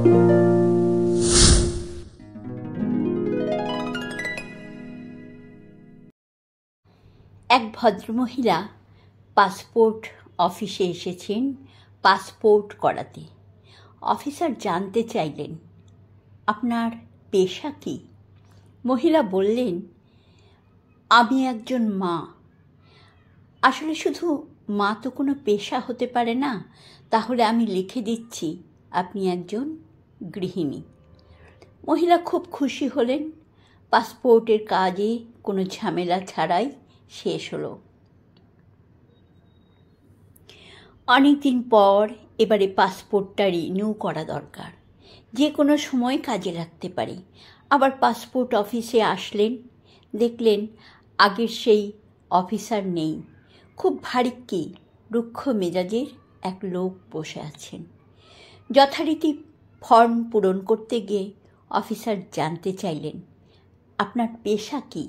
এক ভদ্রমহিলা পাসপোর্ট অফিসে এসেছেন পাসপোর্ট করাতে। অফিসার জানতে চাইলেন, আপনার পেশা কি? মহিলা বললেন, আমি একজন মা। আসলে শুধু মা তো কোনো পেশা হতে পারে না, তাহলে আমি লিখে দিচ্ছি আপনি একজন গৃহিণী। মহিলা খুব খুশি হলেন। পাসপোর্টের কাজে কোনো ঝামেলা ছাড়াই শেষ হলো। অনেকদিন পর এবারে পাসপোর্টটা রিনিউ করা দরকার, যে কোনো সময় কাজে লাগতে পারে। আবার পাসপোর্ট অফিসে আসলেন, দেখলেন আগের সেই অফিসার নেই। খুব ভারিক্কি রুক্ষ মেজাজের এক লোক বসে আছেন। যথারীতি ফর্ম পূরণ করতে গিয়ে অফিসার জানতে চাইলেন, আপনার পেশা কি?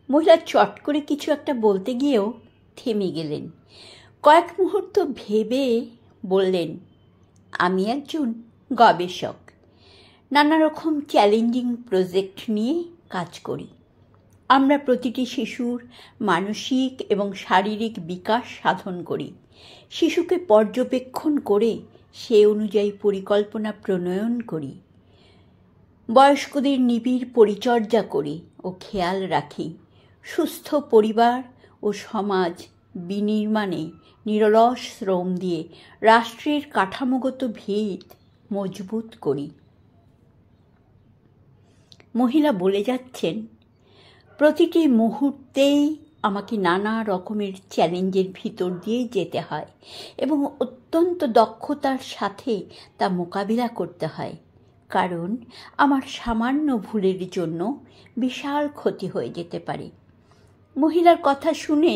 মহিলা চট করে কিছু একটা বলতে গিয়েও থেমে গেলেন। কয়েক মুহূর্ত ভেবে বললেন, আমি একজন গবেষক। নানা রকম চ্যালেঞ্জিং প্রজেক্ট নিয়ে কাজ করি। আমরা প্রতিটি শিশুর মানসিক এবং শারীরিক বিকাশ সাধন করি। শিশুকে পর্যবেক্ষণ করে সে অনুযায়ী পরিকল্পনা প্রণয়ন করি। বয়স্কদের নিবিড় পরিচর্যা করি ও খেয়াল রাখি। সুস্থ পরিবার ও সমাজ বিনির্মাণে নিরলস শ্রম দিয়ে রাষ্ট্রের কাঠামোগত ভিত মজবুত করি। মহিলা বলে যাচ্ছেন, প্রতিটি মুহূর্তেই আমাকে নানা রকমের চ্যালেঞ্জের ভিতর দিয়ে যেতে হয় এবং অত্যন্ত দক্ষতার সাথে তা মোকাবিলা করতে হয়, কারণ আমার সামান্য ভুলের জন্য বিশাল ক্ষতি হয়ে যেতে পারে। মহিলার কথা শুনে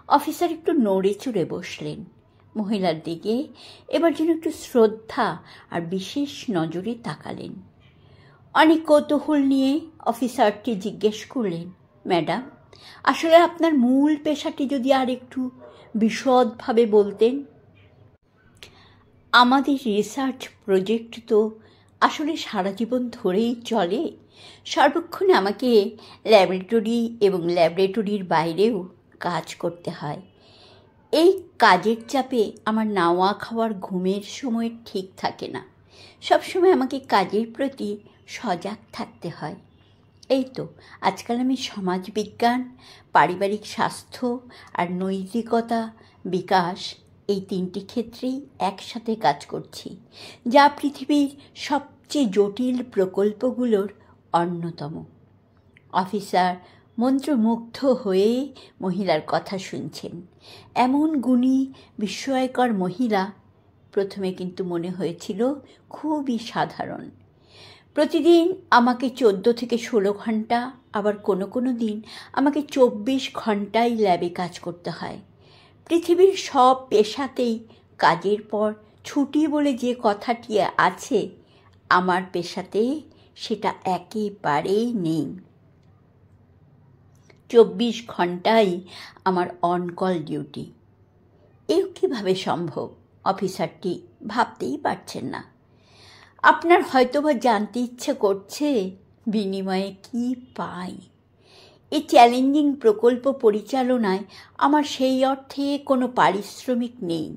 অফিসার একটু নড়ে চড়ে বসলেন। মহিলার দিকে এবার যেন একটু শ্রদ্ধা আর বিশেষ নজরে তাকালেন। অনেক কৌতূহল নিয়ে অফিসারটি জিজ্ঞেস করলেন, ম্যাডাম, আসলে আপনার মূল পেশাটি যদি আর একটু বিশদভাবে বলতেন। আমাদের রিসার্চ প্রজেক্ট তো আসলে সারা জীবন ধরেই চলে। সর্বক্ষণ আমাকে ল্যাবরেটরি এবং ল্যাবরেটরির বাইরেও কাজ করতে হয়। এই কাজের চাপে আমার নাওয়া খাওয়ার ঘুমের সময় ঠিক থাকে না। সবসময় আমাকে কাজের প্রতি সজাগ থাকতে হয়। এই তো আজকাল আমি সমাজবিজ্ঞান, পারিবারিক স্বাস্থ্য আর নৈতিকতা বিকাশ এই তিনটি ক্ষেত্রেই একসাথে কাজ করছি, যা পৃথিবীর সবচেয়ে জটিল প্রকল্পগুলোর অন্যতম। অফিসার মন্ত্রমুগ্ধ হয়ে মহিলার কথা শুনছেন। এমন গুণী বিস্ময়কর মহিলা প্রথমে কিন্তু মনে হয়েছিল খুবই সাধারণ। প্রতিদিন আমাকে 14 থেকে 16 ঘন্টা, আবার কোনো কোনো দিন আমাকে 24 ঘন্টাই ল্যাবে কাজ করতে হয়। পৃথিবীর সব পেশাতেই কাজের পর ছুটি বলে যে কথাটি আছে, আমার পেশাতে সেটা একেবারেই নেই। 24 ঘন্টাই আমার অনকল ডিউটি। এও কীভাবে সম্ভব? অফিসারটি ভাবতেই পারছেন না। আপনার হয়তোবা জানতে ইচ্ছে করছে বিনিময়ে কি পাই। এই চ্যালেঞ্জিং প্রকল্প পরিচালনায় আমার সেই অর্থে কোনো পারিশ্রমিক নেই।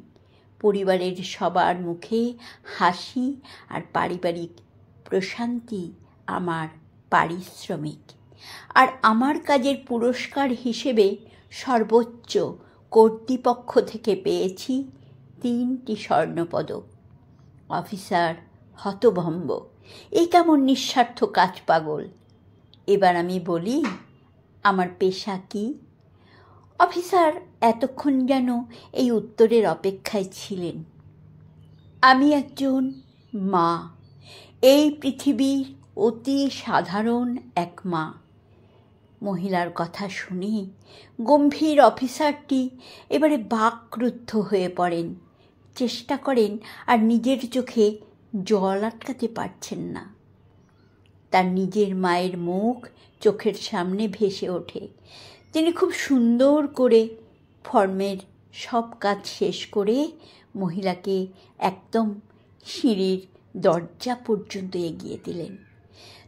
পরিবারের সবার মুখে হাসি আর পারিবারিক প্রশান্তি আমার পারিশ্রমিক। আর আমার কাজের পুরস্কার হিসেবে সর্বোচ্চ কর্তৃপক্ষ থেকে পেয়েছি 3টি স্বর্ণপদক। অফিসার হতভম্ব। এই কেমন নিঃস্বার্থ কাজ পাগল। এবার আমি বলি, আমার পেশা কি? অফিসার এতক্ষণ যেন এই উত্তরের অপেক্ষায় ছিলেন। আমি একজন মা, এই পৃথিবীর অতি সাধারণ এক মা। মহিলার কথা শুনে গম্ভীর অফিসারটি এবারে বাকরুদ্ধ হয়ে পড়েন। চেষ্টা করেন আর নিজের চোখে জল আটকাতে পারছেন না। তার নিজের মায়ের মুখ চোখের সামনে ভেসে ওঠে। তিনি খুব সুন্দর করে ফর্মের সব কাজ শেষ করে মহিলাকে একদম সিঁড়ির দরজা পর্যন্ত এগিয়ে দিলেন।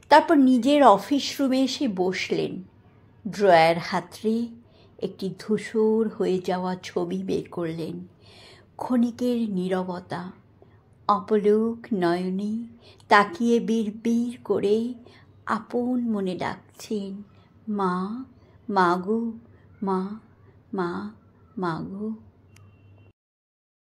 তারপর নিজের অফিস রুমে এসে বসলেন। ড্রয়ার হাতড়ে একটি ধূসর হয়ে যাওয়া ছবি বের করলেন। ক্ষণিকের নীরবতা, অপলোক নয়নে তাকিয়ে বিড়বিড় করে আপন মনে ডাকছেন, মা, মা গো, মা, মা, মা গো।